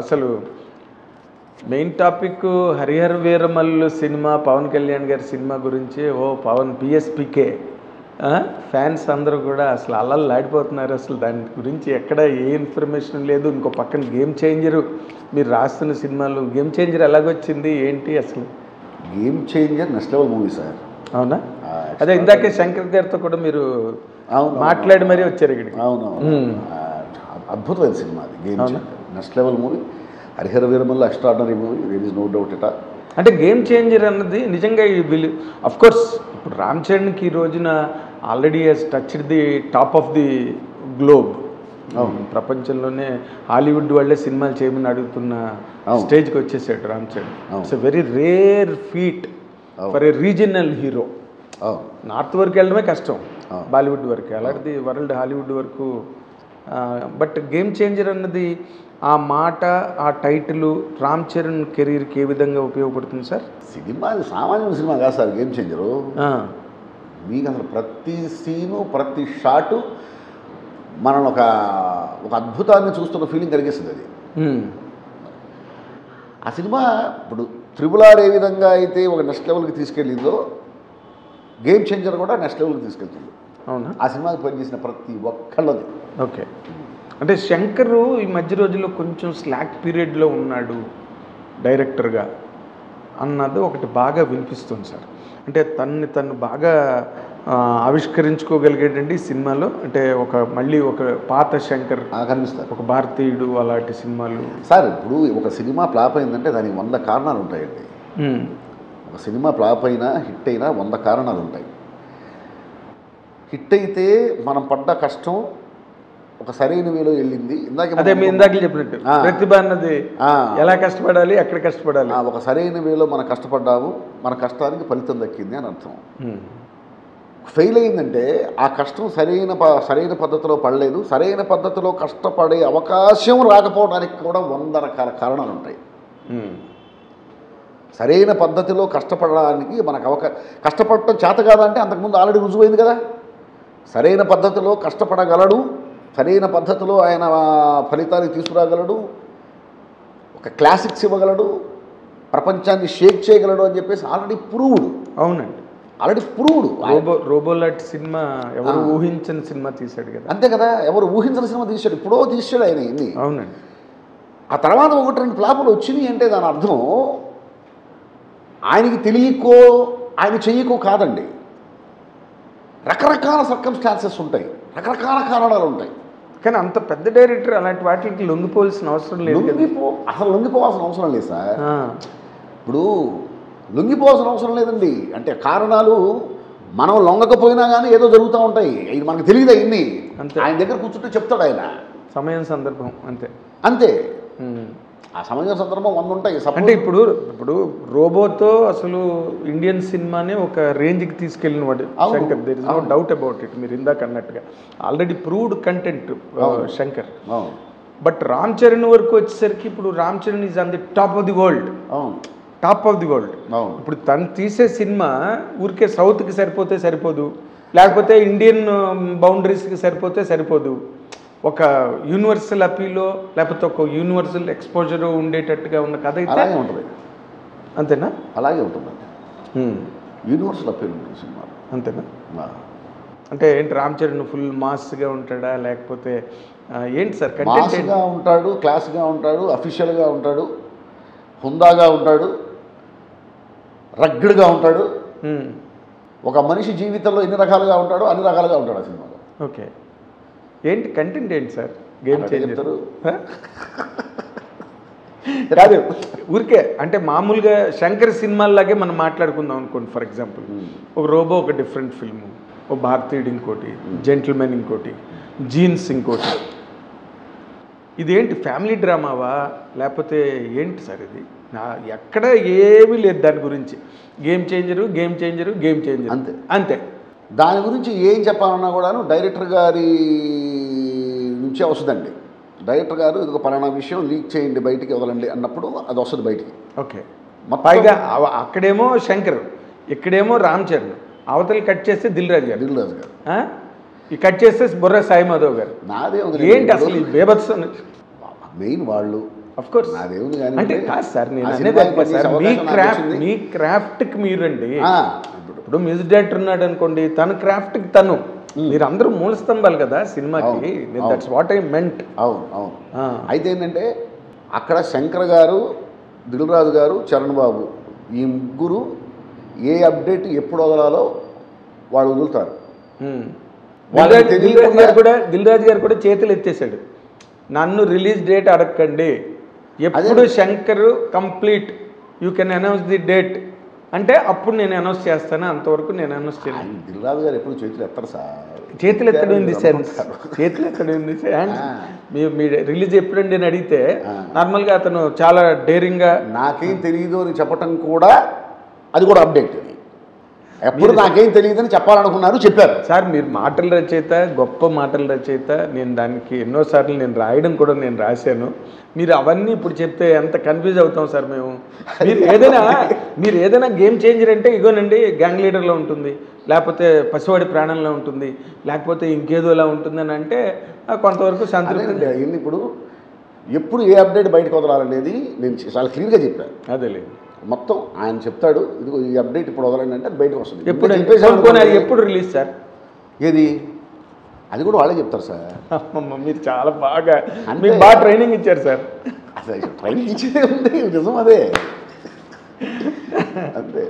అసలు main topic Harihara Veeramallu cinema Pawan Kalyan గారి cinema గురించి పవన్ పిఎస్పికే ఫ్యాన్స్ అందరూ కూడా అసలు అల్లల్లాడిపోతున్నారు. అసలు దాని గురించి ఎక్కడ ఏ ఇన్ఫర్మేషన్ లేదు. ఇంకో పక్కన గేమ్ చేంజరు మీరు రాస్తున్న సినిమాలు గేమ్ చేంజర్ ఎలాగొచ్చింది ఏంటి అసలు? Game Changer next level movie sir. అవునా? అదే ఇందాకే శంకర్ గారితో కూడా మీరు మాట్లాడి మరీ వచ్చారు ఇక్కడికి. అవునవును, అద్భుతమైన సినిమా అది Game Changer, next level movie. Harihara Veeramallu extraordinary movie, there is no doubt it. అంటే గేమ్ చేంజర్ అన్నది నిజంగా వీళ్ళు అఫ్కోర్స్ ఇప్పుడు రామ్ చరణ్కి ఈ రోజున already he's touched the top of the globe. ప్రపంచంలోనే హాలీవుడ్ వాళ్ళే సినిమాలు చేయమని అడుగుతున్న స్టేజ్కి వచ్చేసాడు Ram Charan. It's a very rare feat for a regional hero. North వరకు వెళ్ళడమే కష్టం, బాలీవుడ్ వరకు, అలాంటిది వరల్డ్ హాలీవుడ్ వరకు. బట్ గేమ్ చేంజర్ అన్నది ఆ మాట, ఆ టైటిల్ రామ్ చరణ్ కెరీర్కి ఏ విధంగా ఉపయోగపడుతుంది సార్? సినిమా సామాన్య సినిమా కాదు సార్ గేమ్ చేంజరు. మీకు అసలు ప్రతి సీను, ప్రతి షాటు మనం ఒక అద్భుతాన్ని చూస్తున్న ఫీలింగ్ కలిగిస్తుంది అది. ఆ సినిమా ఇప్పుడు త్రిబుల్-ఆర్ ఏ విధంగా అయితే ఒక నెక్స్ట్ లెవెల్కి తీసుకెళ్ళిందో గేమ్ చేంజర్ కూడా నెక్స్ట్ లెవెల్కి తీసుకెళ్తుంది. అవునా? ఆ సినిమాకి పనిచేసిన ప్రతి ఒక్కళ్ళది. ఓకే. అంటే శంకరు ఈ మధ్య రోజుల్లో కొంచెం స్లాక్ పీరియడ్లో ఉన్నాడు డైరెక్టర్గా అన్నది ఒకటి బాగా వినిపిస్తుంది సార్. అంటే తను బాగా ఆవిష్కరించుకోగలిగేటండి ఈ సినిమాలో. అంటే మళ్ళీ ఒక పాత శంకర్ కనిపిస్తారు, ఒక భారతీయుడు అలాంటి సినిమాలు. సార్ ఇప్పుడు ఒక సినిమా ఫ్లాప్ అయిందంటే దానికి 100 కారణాలు ఉంటాయండి. ఒక సినిమా ఫ్లాప్ అయినా హిట్ అయినా 100 కారణాలు ఉంటాయి. హిట్ అయితే మనం పడ్డ కష్టం ఒక సరైన వేలో వెళ్ళింది. అదే మీ ఇందాక చెప్పినట్టు ప్రతిభ అన్నది ఎలా కష్టపడాలి, ఎక్కడ కష్టపడాలి, ఒక సరైన వేలో మనం కష్టపడ్డాము, మన కష్టానికి ఫలితం దక్కింది అని అర్థం. ఫెయిల్ అయిందంటే ఆ కష్టం సరైన పద్ధతిలో పడలేదు, సరైన పద్ధతిలో కష్టపడే అవకాశం రాకపోవడానికి కూడా 100 రకాల కారణాలు ఉంటాయి. సరైన పద్ధతిలో కష్టపడడానికి మనకు కష్టపడటం చేత కాదంటే అంతకుముందు ఆల్రెడీ రుజువైంది కదా. సరైన పద్ధతిలో కష్టపడగలడు, సరైన పద్ధతిలో ఆయన ఫలితాన్ని తీసుకురాగలడు, ఒక క్లాసిక్స్ ఇవ్వగలడు, ప్రపంచాన్ని షేక్ చేయగలడు అని చెప్పేసి ఆల్రెడీ ప్రూవ్డ్. అవునండి, ఆల్రెడీ ప్రూవ్డ్. రోబో లాంటి సినిమా ఎవరు ఊహించని సినిమా తీశాడు కదా. అంతే కదా, ఎవరు ఊహించని సినిమా తీశాడు, ఇప్పుడో తీసాడు ఆయన ఇన్ని. అవునండి. ఆ తర్వాత 1-2 ఫ్లాపులు వచ్చినాయి అంటే దాని అర్థం ఆయనకి తెలియకో ఆయన చెయ్యకో కాదండి. రకరకాల సర్కమ్స్టాన్సెస్ ఉంటాయి, రకరకాల కారణాలు ఉంటాయి. కానీ అంత పెద్ద డైరెక్టర్ అలాంటి వాటికి లొంగిపోవాల్సిన అవసరం లేదు. అసలు లొంగిపోవాల్సిన అవసరం లేదు సార్. ఇప్పుడు లొంగిపోవాల్సిన అవసరం లేదండి. అంటే కారణాలు మనం లొంగకపోయినా కానీ ఏదో జరుగుతూ ఉంటాయి, ఇది మనకు తెలియదు. ఇన్ని ఆయన దగ్గర కూర్చుంటే చెప్తాడు ఆయన, సమయం సందర్భం అంతే అంతే. ఆ సమయం సందర్భం 100 ఉంటాయి. అంటే ఇప్పుడు రోబోతో అసలు ఇండియన్ సినిమాని ఒక రేంజ్కి తీసుకెళ్ళిన వాడు Shankar. There is no doubt about it. మీరు ఇందాక అన్నట్టుగా already proved content Shankar. But Ram Charan వరకు వచ్చేసరికి ఇప్పుడు Ram Charan is on the top of the world. Top of the world. ఇప్పుడు తను తీసే సినిమా ఊరికే సౌత్కి సరిపోదు, లేకపోతే ఇండియన్ బౌండరీస్కి సరిపోదు. ఒక యూనివర్సల్ అపీలో లేకపోతే ఒక యూనివర్సల్ ఎక్స్పోజర్ ఉండేటట్టుగా ఉన్న కథ అయితే ఉంటుంది. అంతేనా? అలాగే ఉంటుందండి. యూనివర్సల్ అపీల్ ఉంటుంది సినిమా. అంతేనా? అంటే ఏంటి, రామ్ చరణ్ ఫుల్ మాస్గా ఉంటాడా, లేకపోతే ఏంటి సార్? మాస్గా ఉంటాడు, క్లాస్గా ఉంటాడు, అఫీషియల్గా ఉంటాడు, హుందాగా ఉంటాడు, రగ్గిడ్గా ఉంటాడు. ఒక మనిషి జీవితంలో ఎన్ని రకాలుగా ఉంటాడో అన్ని రకాలుగా ఉంటాడు ఆ సినిమాలో. ఓకే. ఏంటి కంటెంట్ ఏంటి సార్ గేమ్ చేంజర్? కాదు ఊరికే అంటే మామూలుగా శంకర్ సినిమాల్లాగే మనం మాట్లాడుకుందాం అనుకోండి. ఫర్ ఎగ్జాంపుల్ ఒక రోబో ఒక డిఫరెంట్ ఫిల్ము, ఒక భారతీయుడు ఇంకోటి, జెంటిల్మెన్ ఇంకోటి, జీన్స్ ఇంకోటి. ఇదేంటి ఫ్యామిలీ డ్రామావా లేకపోతే ఏంటి సార్ ఇది? ఎక్కడ ఏమీ లేదు దాని గురించి. గేమ్ చేంజరు అంతే అంతే. దాని గురించి ఏం చెప్పాలన్నా కూడాను డైరెక్టర్ గారి నుంచే వస్తుందండి. డైరెక్టర్ గారు ఇది ఒక పలానా విషయం లీక్ చేయండి, బయటికి వదలండి అన్నప్పుడు అది వస్తుంది బయటికి. ఓకే. పైగా అక్కడేమో శంకర్, ఇక్కడేమో రామ్ చరణ్, అవతల కట్ చేస్తే దిల్ రాజు గారు, ఈ కట్ చేస్తే బుర్రా సాయి మాధవ్ గారు. నాదే ఏంటి అసలు ఈ బేబత్సం? మెయిన్ వాళ్ళు ఆఫ్ కోర్స్ నాదేముంది కానీ అంటే కాదు సార్, నేను ఆ అనేది సినిమాకి అది కాదు సార్, పనిచేసే మీ అవకాశం నాకు క్రాఫ్ట్ వచ్చింది. మీ క్రాఫ్ట్కి మీరండి. ఆ, ఇప్పుడు మ్యూజిక్ డైరెక్టర్ ఉన్నాడు అనుకోండి, తన క్రాఫ్ట్కి తను, మీరు అందరూ మూల స్తంభాలు కదా సినిమాకి. That's what I meant. అవును అవును. అయితే ఏంటంటే అక్కడ శంకర్ గారు, దిల్ రాజు గారు, చరణ్ బాబు ఈ ముగ్గురు ఏ అప్డేట్ ఎప్పుడు వదలాలో వాళ్ళు వదులుతారు. దిల్ రాజు గారు కూడా చేతులు ఎత్తేసాడు, నన్ను రిలీజ్ డేట్ అడగండి, ఎప్పుడు Shankar complete you can announce the date అంటే అప్పుడు నేను అనౌన్స్ చేస్తాను, అంతవరకు నేను అనౌన్స్ చేయను. దిల్ రాజు గారు ఎప్పుడు చేతులు ఎత్తారు సార్. చేతులు ఎక్కడ ఉంది సెన్స్, చేతులు ఎక్కడ ఉంది సెన్స్. మీ రిలీజ్ ఎప్పుడండి అని అడిగితే నార్మల్గా అతను చాలా డేరింగ్గా నాకేం తెలియదు అని చెప్పటం కూడా అది కూడా అప్డేట్. ఎప్పుడు నాకేం తెలియదని చెప్పాలనుకున్నారు, చెప్పారు. సార్ మీరు మాటల రచయిత, గొప్ప మాటల రచయిత. నేను దానికి ఎన్నోసార్లు నేను రాయడం కూడా నేను రాశాను. మీరు అవన్నీ ఇప్పుడు చెప్తే ఎంత కన్ఫ్యూజ్ అవుతాం సార్ మేము. మీరు ఏదైనా గేమ్ చేంజర్ అంటే ఇగోనండి గ్యాంగ్ లీడర్లో ఉంటుంది, లేకపోతే పసివాడి ప్రాణంలో ఉంటుంది, లేకపోతే ఇంకేదోలా ఉంటుందని అంటే కొంతవరకు సంతృప్తి. ఇప్పుడు ఎప్పుడు ఏ అప్డేట్ బయటకు వదలాలనేది నేను చాలా క్లియర్గా చెప్పాను. అదేలేదు, మొత్తం ఆయన చెప్తాడు, ఇదిగో ఈ అప్డేట్ ఇప్పుడు వదలండి అంటే అది బయటకు వస్తుంది. ఎప్పుడు రిలీజ్ సార్? ఏది అది కూడా వాళ్ళే చెప్తారు సార్. మీరు చాలా బాగా మీకు బాగా ట్రైనింగ్ ఇచ్చారు సార్. అసలు ట్రైనింగ్ ఇచ్చేదే ఉంది, నిజం అదే. అంతే.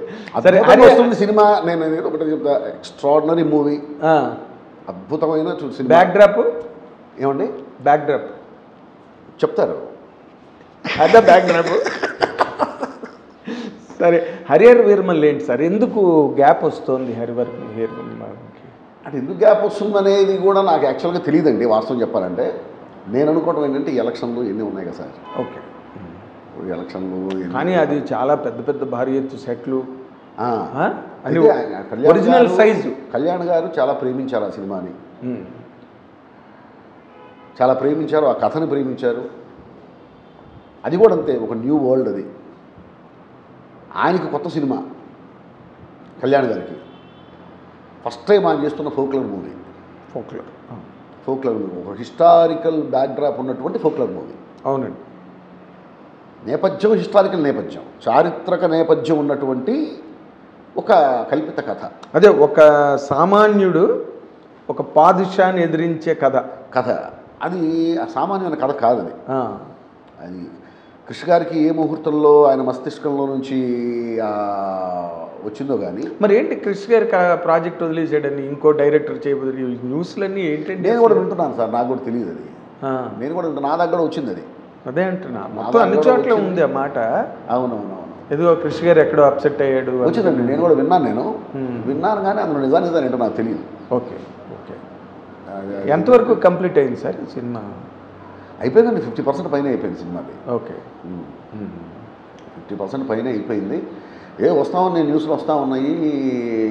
సరే వస్తుంది సినిమా. నేను ఒకటి చెప్తా, ఎక్స్ట్రాడినరీ మూవీ, అద్భుతమైన సినిమా. బ్యాక్ డ్రాప్ ఏమండి? బ్యాక్ డ్రాప్ చెప్తారు, అదే బ్యాక్ డ్రాప్. సరే, హరిహర వీరమల్ ఏంటి సార్, ఎందుకు గ్యాప్ వస్తుంది హరిహర వీరమల్కి? అంటే ఎందుకు గ్యాప్ వస్తుందనేది కూడా నాకు యాక్చువల్గా తెలియదండి, వాస్తవం చెప్పాలంటే. నేను అనుకోవడం ఏంటంటే ఎలక్షన్లు ఎన్ని ఉన్నాయి కదా సార్. ఓకే, ఎలక్షన్లు కానీ అది చాలా పెద్ద పెద్ద భారీ ఎత్తు సెట్లు, కళ్యాణ్ ఒరిజినల్ సైజు. కళ్యాణ్ గారు చాలా ప్రేమించారు ఆ సినిమాని, చాలా ప్రేమించారు, ఆ కథని ప్రేమించారు. అది కూడా అంతే, ఒక న్యూ వరల్డ్ అది. ఆయనకి కొత్త సినిమా కళ్యాణ్ గారికి, ఫస్ట్ టైం ఆయన చేస్తున్న ఫోక్లర్ మూవీ. ఫోక్లర్ మూవీ ఒక హిస్టారికల్ బ్యాక్డ్రాప్ ఉన్నటువంటి ఫోక్లర్ మూవీ. అవునండి, నేపథ్యం హిస్టారికల్ నేపథ్యం, చారిత్రక నేపథ్యం ఉన్నటువంటి ఒక కల్పిత కథ. అదే ఒక సామాన్యుడు ఒక పాదుషాన్ని ఎదిరించే కథ. అది సామాన్యమైన కథ కాదు అది. అది కృష్ణ గారికి ఏ ముహూర్తంలో ఆయన మస్తిష్కంలో నుంచి వచ్చిందో కానీ. మరి ఏంటి కృష్ణ గారి ప్రాజెక్ట్ వదిలేసాడని ఇంకో డైరెక్టర్ చేయబోదు న్యూస్లన్నీ ఏంటంటే? నేను కూడా వింటున్నాను సార్, నాకు కూడా తెలియదు అది. నేను కూడా నా దగ్గర వచ్చింది అది. అదే అంటున్నా, మొత్తం అన్ని చోట్ల ఉంది ఆ మాట. అవునవునవును, ఏదో కృష్ణ గారు ఎక్కడో అప్సెట్ అయ్యాడు వచ్చిందండి. నేను కూడా విన్నాను కానీ అందులో నిజానిజాలు ఏంటో నాకు తెలియదు. ఓకే ఓకే, ఎంతవరకు కంప్లీట్ అయింది సార్ ఈ సినిమా? అయిపోయిందండి, 50% పైన అయిపోయింది సినిమాది. ఓకే, 50% పైన అయిపోయింది. వస్తామని నేను న్యూస్లో వస్తూ ఉన్నాయి.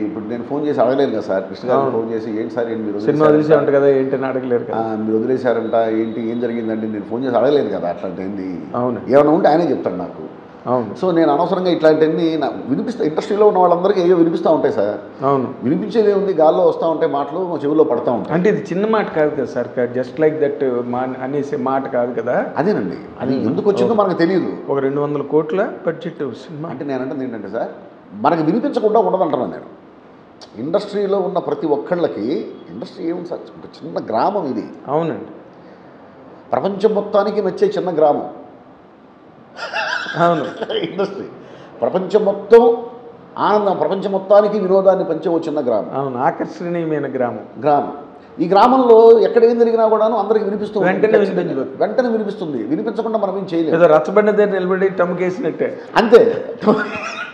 ఇప్పుడు నేను ఫోన్ చేసి అడగలేను కదా సార్, కృష్ణ గారు ఫోన్ చేసి ఏంటి సార్ ఏంటి మీరు సినిమా వదిలేసారంట కదా, ఏంటని అడగలేరు కదా. మీరు వదిలేశారంట ఏంటి, ఏం జరిగిందండి నేను ఫోన్ చేసి అడగలేను కదా. అట్లాంటివన్నీ అవును, ఏమైనా ఉంటే ఆయనే చెప్తాడు నాకు. అవును. సో నేను అనవసరంగా ఇట్లాంటివన్నీ నాకు వినిపిస్తా, ఇండస్ట్రీలో ఉన్న వాళ్ళందరికీ ఏవో వినిపిస్తూ ఉంటాయి సార్. అవును, వినిపించేది ఉంది, గాల్లో వస్తూ ఉంటాయి మాటలు, చెవుల్లో పడుతూ ఉంటాయి. అంటే ఇది చిన్న మాట కాదు కదా సార్, జస్ట్ లైక్ దట్ అనేసే మాట కాదు కదా. అదేనండి, అది ఎందుకు వచ్చిందో మనకు తెలియదు. ఒక 200 కోట్ల బడ్జెట్ సినిమా అంటే నేను అంటే ఏంటంటే సార్, మనకు వినిపించకుండా ఉండదంటున్నాను నేను. ఇండస్ట్రీలో ఉన్న ప్రతి ఒక్కళ్ళకి, ఇండస్ట్రీ ఏముంది సార్, ఒక చిన్న గ్రామం ఇది. అవునండి, ప్రపంచం మొత్తానికి నచ్చే చిన్న గ్రామం. అవును, ఇండస్ట్రీ ప్రపంచం మొత్తం ఆనందం, ప్రపంచం మొత్తానికి వినోదాన్ని పంచే ఓ చిన్న గ్రామం. అవును, ఆకర్షణీయమైన గ్రామం. ఈ గ్రామంలో ఎక్కడ ఏం జరిగినా కూడాను అందరికి వినిపిస్తుంది, వెంటనే వినిపిస్తుంది. వినిపించకుండా మనం ఏం చేయలేదు. ఏదో రచ్చబండ దగ్గర నిలబడి టమ్కేసినట్టే, అంతే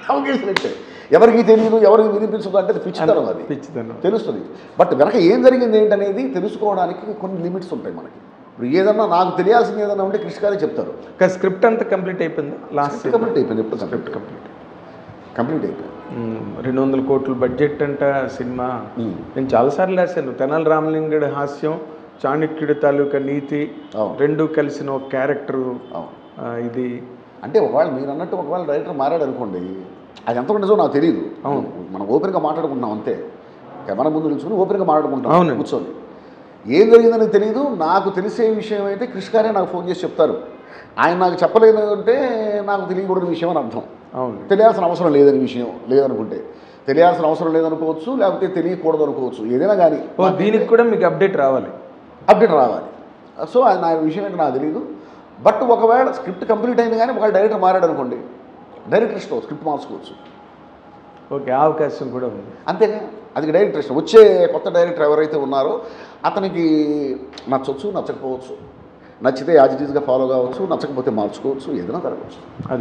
టమ్కేసినట్టే. ఎవరికి తెలియదు, ఎవరికి వినిపించదు అంటే పిచ్చితనం, అది పిచ్చితనం తెలుస్తుంది. బట్ వెనక ఏం జరిగింది ఏంటనేది తెలుసుకోవడానికి కొన్ని లిమిట్స్ ఉంటాయి మనకి. ఇప్పుడు ఏదన్నా నాకు తెలియాల్సింది ఏదన్నా ఉంటే కృష్ణ గారే చెప్తారు. స్క్రిప్ట్ అంతా కంప్లీట్ అయిపోయింది, లాస్ట్ కంప్లీట్ అయిపోయింది. ఎప్పుడు స్క్రిప్ట్ కంప్లీట్ అయిపోయింది. 200 కోట్ల బడ్జెట్ అంట సినిమా. నేను చాలాసార్లు రాశాను, తెనాలి రామలింగడి హాస్యం, చాణక్యుడి తాలూకా నీతి రెండు కలిసిన ఒక క్యారెక్టరు ఇది. అంటే ఒకవేళ మీరు అన్నట్టు ఒకవేళ డైరెక్టర్ మారాడు అనుకోండి, అది ఎంతకంటే నిజం నాకు తెలియదు. మనం ఓపెన్గా మాట్లాడుకుంటున్నాం అంతే, కెమెరా ముందు నిల్చుకుని ఓపెన్గా మాట్లాడుకుంటాం కూర్చొని. ఏం జరిగిందని తెలియదు. నాకు తెలిసే విషయం అయితే కృష్ణ గారే నాకు ఫోన్ చేసి చెప్తారు, ఆయన నాకు చెప్పలేదు అంటే నాకు తెలియకూడని విషయం అని అర్థం. అవును. తెలియాల్సిన అవసరం లేదని విషయం లేదనుకుంటే తెలియాల్సిన అవసరం లేదనుకోవచ్చు, లేకపోతే తెలియకూడదు అనుకోవచ్చు, ఏదైనా కానీ దీనికి కూడా మీకు అప్డేట్ రావాలి. సో ఆయన ఆ విషయం ఏంటో నాకు తెలియదు. బట్ ఒకవేళ స్క్రిప్ట్ కంప్లీట్ అయింది కానీ ఒకవేళ డైరెక్టర్ మారాడు అనుకోండి, డైరెక్టర్ ఇష్టం స్క్రిప్ట్ మార్చుకోవచ్చు. ఓకే, ఆ అవకాశం కూడా ఉంది. అంతేగా, అది డైరెక్టర్ ఇష్టం. వచ్చే కొత్త డైరెక్టర్ ఎవరైతే ఉన్నారో అతనికి నచ్చవచ్చు, నచ్చకపోవచ్చు, నచ్చితే యాజ్ ఇట్ ఈజ్గా ఫాలో కావచ్చు, నచ్చకపోతే మార్చుకోవచ్చు, ఏదైనా జరగవచ్చు. అదే.